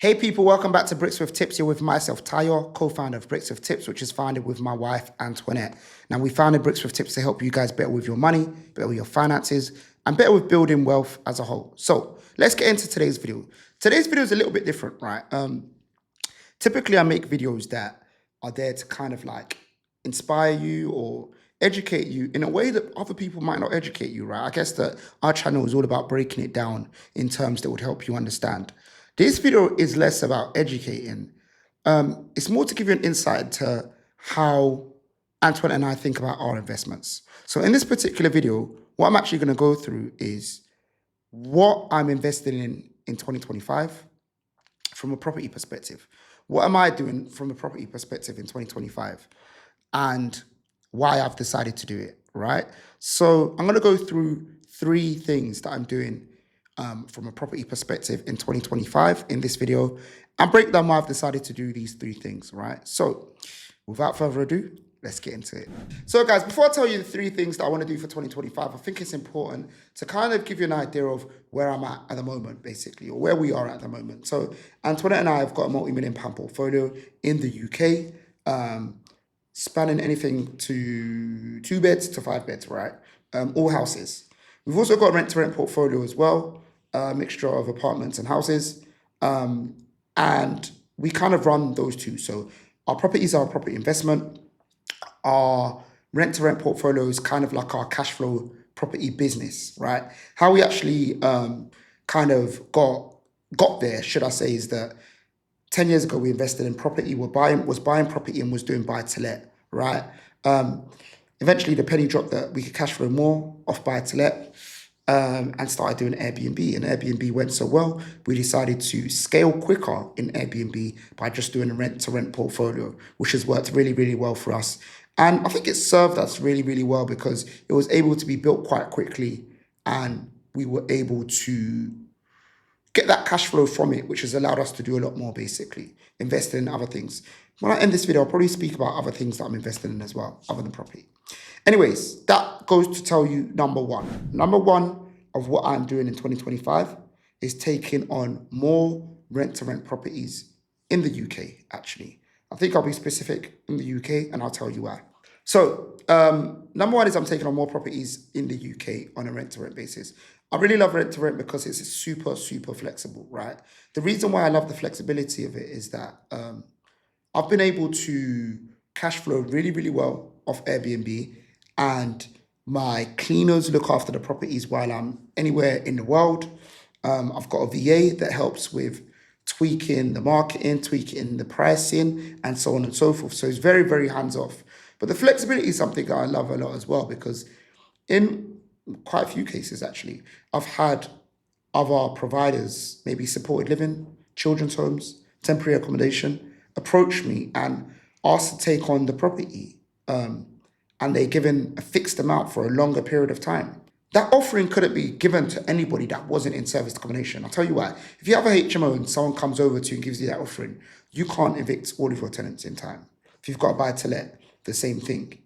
Hey people, welcome back to Bricks with Tips. You're with myself, Tayo, co-founder of Bricks with Tips, which is founded with my wife, Antoinette. Now, we founded Bricks with Tips to help you guys better with your money, better with your finances, and better with building wealth as a whole. So let's get into today's video. Today's video is a little bit different, right? Typically, I make videos that are there to kind of like inspire you or educate you in a way that other people might not educate you, right? I guess that our channel is all about breaking it down in terms that would help you understand. This video is less about educating. It's more to give you an insight to how Antoine and I think about our investments. So in this particular video, what I'm actually going to go through is what I'm investing in 2025 from a property perspective. What am I doing from a property perspective in 2025? And why I've decided to do it, right? So I'm going to go through three things that I'm doing from a property perspective in 2025 in this video and break down why I've decided to do these three things, right? So without further ado, let's get into it. So guys, before I tell you the three things that I want to do for 2025, I think it's important to kind of give you an idea of where I'm at the moment, basically, or where we are at the moment. So Antoinette and I have got a multi-million-pound portfolio in the UK, spanning anything to 2 beds to 5 beds, right? All houses. We've also got a rent-to-rent portfolio as well, a mixture of apartments and houses. And we kind of run those two. So our properties are a property investment. Our rent-to-rent portfolio is kind of like our cash flow property business, right? How we actually kind of got there, should I say, is that 10 years ago we invested in property. Was buying property and was doing buy to let, right? Eventually the penny dropped that we could cash flow more off buy to let. And started doing Airbnb. And Airbnb went so well, we decided to scale quicker in Airbnb by just doing a rent-to-rent portfolio, which has worked really, really well for us. And I think it served us really, really well because it was able to be built quite quickly and we were able to get that cash flow from it, which has allowed us to do a lot more, basically, invest in other things. When I end this video, I'll probably speak about other things that I'm investing in as well, other than property. Anyways, that goes to tell you number one. Number one of what I'm doing in 2025 is taking on more rent-to-rent properties in the UK, actually. I think I'll be specific in the UK and I'll tell you why. So, number one is I'm taking on more properties in the UK on a rent-to-rent basis. I really love rent-to-rent because it's super, super flexible, right? The reason why I love the flexibility of it is that I've been able to cash flow really, really well off Airbnb, and my cleaners look after the properties while I'm anywhere in the world. I've got a VA that helps with tweaking the marketing, tweaking the pricing, and so on and so forth. So it's very, very hands-off. But the flexibility is something that I love a lot as well because in quite a few cases, actually, I've had other providers, maybe supported living, children's homes, temporary accommodation, approach me and ask to take on the property. And they're given a fixed amount for a longer period of time. That offering couldn't be given to anybody that wasn't in serviced accommodation. I'll tell you why. If you have a HMO and someone comes over to you and gives you that offering, you can't evict all of your tenants in time. If you've got a buy to let, the same thing.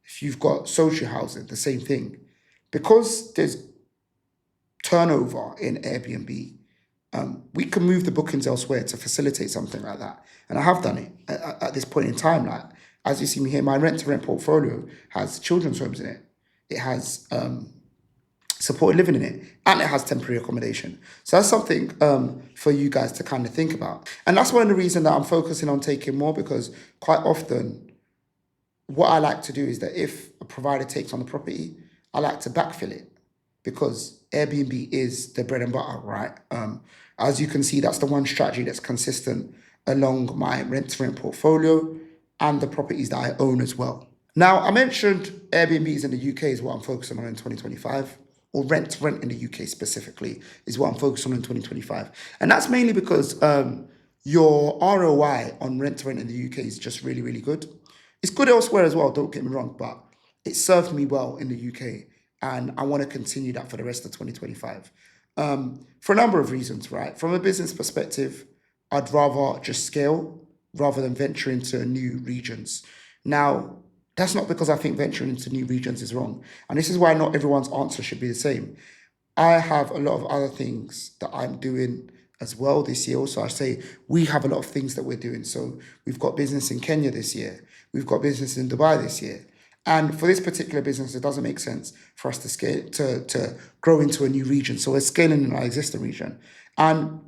If you've got social housing, the same thing. Because there's turnover in Airbnb, we can move the bookings elsewhere to facilitate something like that. And I have done it at this point in time. Like, as you see me here, my rent-to-rent portfolio has children's homes in it. It has supported living in it, and it has temporary accommodation. So that's something for you guys to kind of think about. And that's one of the reasons that I'm focusing on taking more, because quite often what I like to do is that if a provider takes on the property, I like to backfill it because Airbnb is the bread and butter, right? As you can see, that's the one strategy that's consistent along my rent-to-rent portfolio and the properties that I own as well. Now, I mentioned Airbnbs in the UK is what I'm focusing on in 2025, or rent-to-rent in the UK specifically is what I'm focused on in 2025. And that's mainly because your ROI on rent-to-rent in the UK is just really, really good. It's good elsewhere as well, don't get me wrong, but it served me well in the UK, and I want to continue that for the rest of 2025. For a number of reasons, right? From a business perspective, I'd rather just scale rather than venture into new regions. Now, that's not because I think venturing into new regions is wrong. And this is why not everyone's answer should be the same. I have a lot of other things that I'm doing as well this year. Also, I say we have a lot of things that we're doing. So we've got business in Kenya this year. We've got business in Dubai this year. And for this particular business, it doesn't make sense for us to scale to grow into a new region. So we're scaling in our existing region. And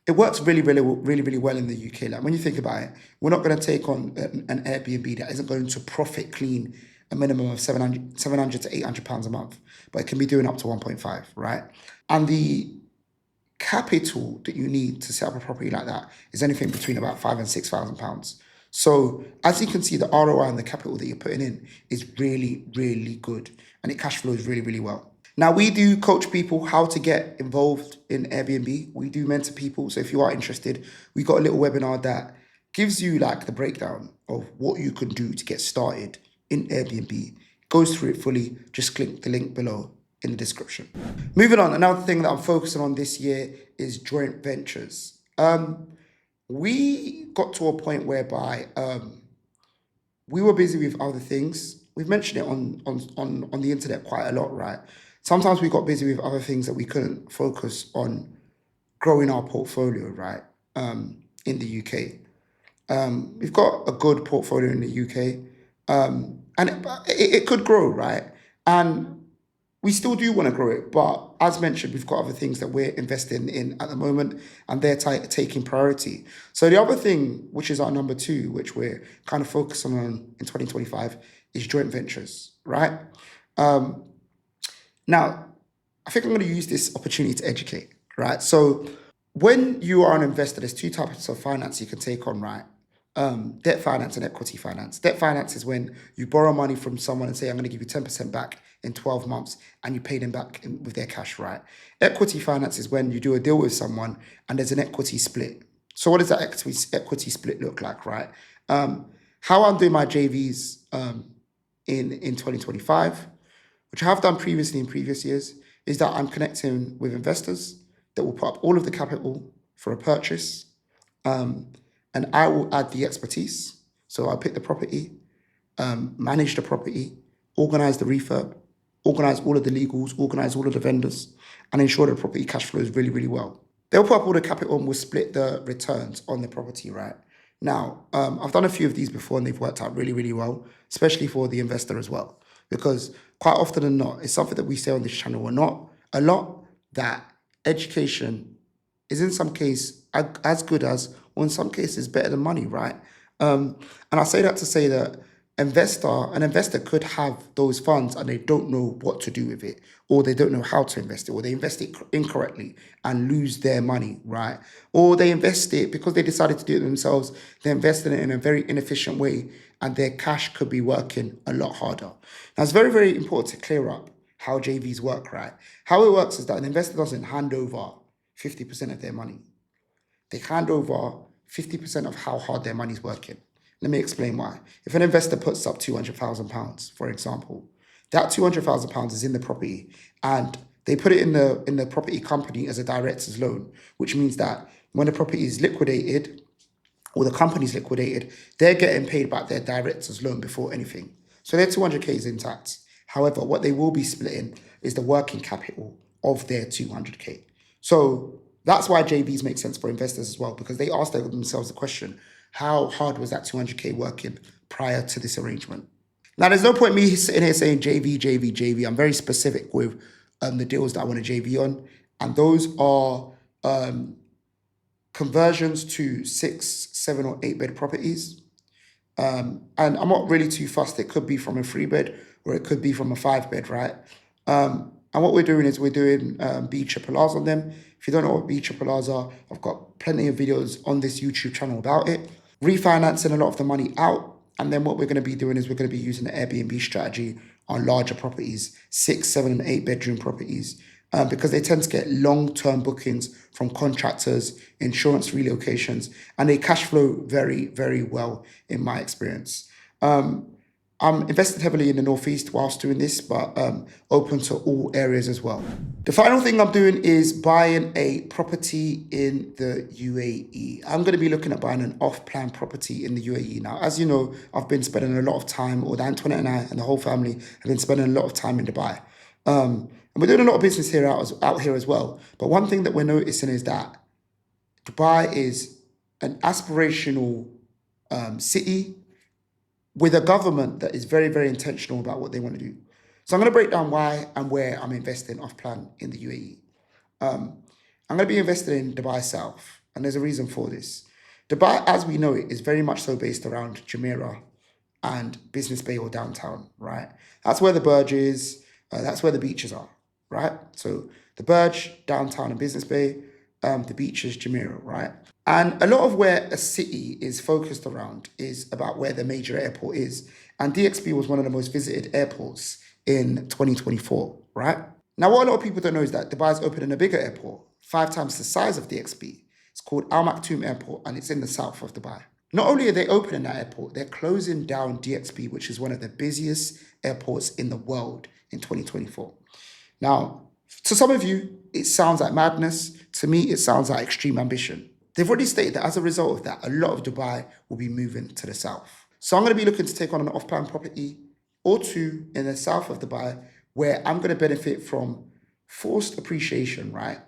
it works really well in the UK. Like when you think about it, we're not going to take on an Airbnb that isn't going to profit clean a minimum of 700 to 800 pounds a month, but it can be doing up to 1.5, right? And the capital that you need to set up a property like that is anything between about £5,000 and £6,000. So as you can see, the ROI and the capital that you're putting in is really good, and it cash flows really well. Now, we do coach people how to get involved in Airbnb. We do mentor people. So if you are interested, we got a little webinar that gives you like the breakdown of what you can do to get started in Airbnb. Goes through it fully. Just click the link below in the description. Moving on, another thing that I'm focusing on this year is joint ventures. We got to a point whereby we were busy with other things. We've mentioned it on the internet quite a lot, right? Sometimes we got busy with other things that we couldn't focus on growing our portfolio, right? In the UK. We've got a good portfolio in the UK, and it could grow, right? And we still do want to grow it, but as mentioned, we've got other things that we're investing in at the moment, and they're taking priority. So the other thing, which is our number two, which we're kind of focusing on in 2025, is joint ventures, right? Now, I think I'm going to use this opportunity to educate, right? So when you are an investor, there's two types of finance you can take on, right? Debt finance and equity finance. Debt finance is when you borrow money from someone and say, I'm going to give you 10% back in 12 months, and you pay them back with their cash, right? Equity finance is when you do a deal with someone and there's an equity split. So what does that equity split look like, right? How I'm doing my JVs in 2025, which I have done previously in previous years, is that I'm connecting with investors that will put up all of the capital for a purchase, and I will add the expertise. So I'll pick the property, manage the property, organize the refurb, organize all of the legals, organize all of the vendors, and ensure the property cash flows really well. They'll put up all the capital and we'll split the returns on the property, right? Now, I've done a few of these before and they've worked out really well, especially for the investor as well. Because quite often than not, it's something that we say on this channel or not a lot, that education is in some case as good as, or in some cases better than money, right? And I say that to say that an investor could have those funds and they don't know what to do with it, or they don't know how to invest it, or they invest it incorrectly and lose their money, right? Or they invest it because they decided to do it themselves. They invest in it in a very inefficient way and their cash could be working a lot harder. Now, it's very important to clear up how JVs work, right? How it works is that an investor doesn't hand over 50% of their money. They hand over 50% of how hard their money's working. Let me explain why. If an investor puts up £200,000, for example, that £200,000 is in the property and they put it in the property company as a director's loan, which means that when the property is liquidated or the company's liquidated, they're getting paid back their director's loan before anything. So their 200K is intact. However, what they will be splitting is the working capital of their 200K. So that's why JVs make sense for investors as well, because they ask themselves the question, how hard was that 200K working prior to this arrangement? Now, there's no point me sitting here saying JV. I'm very specific with the deals that I want to JV on. And those are conversions to 6, 7 or 8 bed properties. And I'm not really too fussed. It could be from a 3-bed or it could be from a 5-bed, right? And what we're doing is we're doing BRRRs on them. If you don't know what BRRRs are, I've got plenty of videos on this YouTube channel about it. Refinancing a lot of the money out. And then what we're going to be doing is we're going to be using the Airbnb strategy on larger properties, 6, 7 and 8 bedroom properties, because they tend to get long-term bookings from contractors, insurance relocations, and they cash flow very well in my experience. I'm invested heavily in the Northeast whilst doing this, but open to all areas as well. The final thing I'm doing is buying a property in the UAE. I'm going to be looking at buying an off-plan property in the UAE. Now, as you know, I've been spending a lot of time, or Antoinette and I and the whole family have been spending a lot of time in Dubai. And we're doing a lot of business here out here as well. But one thing that we're noticing is that Dubai is an aspirational city with a government that is very, very intentional about what they want to do. So I'm going to break down why and where I'm investing off plan in the UAE. I'm going to be invested in Dubai South, and there's a reason for this. Dubai, as we know it, is very much so based around Jumeirah and Business Bay or downtown, right? That's where the Burj is. That's where the beaches are, right? So the Burj, downtown and Business Bay, the beaches, Jumeirah, right? And a lot of where a city is focused around is about where the major airport is. And DXB was one of the most visited airports in 2024, right? Now, what a lot of people don't know is that Dubai is opening a bigger airport, 5 times the size of DXB. It's called Al Maktoum Airport, and it's in the south of Dubai. Not only are they opening that airport, they're closing down DXB, which is one of the busiest airports in the world in 2024. Now, to some of you, it sounds like madness. To me, it sounds like extreme ambition. They've already stated that as a result of that, a lot of Dubai will be moving to the south. So I'm going to be looking to take on an off-plan property or two in the south of Dubai where I'm going to benefit from forced appreciation, right?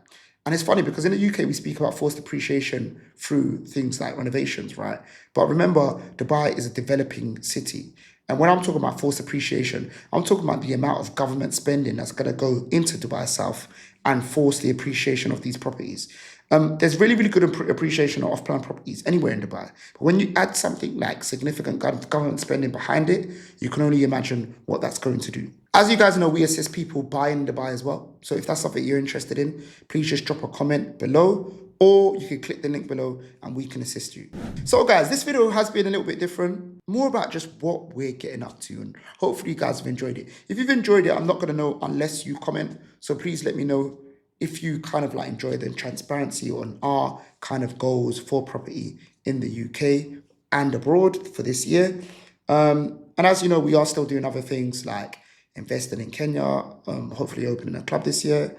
And it's funny because in the UK, we speak about forced appreciation through things like renovations, right? But remember, Dubai is a developing city. And when I'm talking about forced appreciation, I'm talking about the amount of government spending that's going to go into Dubai South and force the appreciation of these properties. There's really, really good appreciation of off-plan properties anywhere in Dubai. But when you add something like significant government spending behind it, you can only imagine what that's going to do. As you guys know, we assist people buying Dubai as well. So if that's something you're interested in, please just drop a comment below, or you can click the link below and we can assist you. So guys, this video has been a little bit different, more about just what we're getting up to, and hopefully you guys have enjoyed it. If you've enjoyed it, I'm not going to know unless you comment. So please let me know if you kind of like enjoy the transparency on our kind of goals for property in the UK and abroad for this year. And as you know, we are still doing other things like investing in Kenya, hopefully opening a club this year,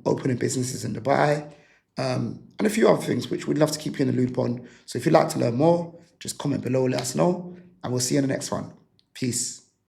opening businesses in Dubai, and a few other things which we'd love to keep you in the loop on. So if you'd like to learn more, just comment below, let us know, and we'll see you in the next one. Peace.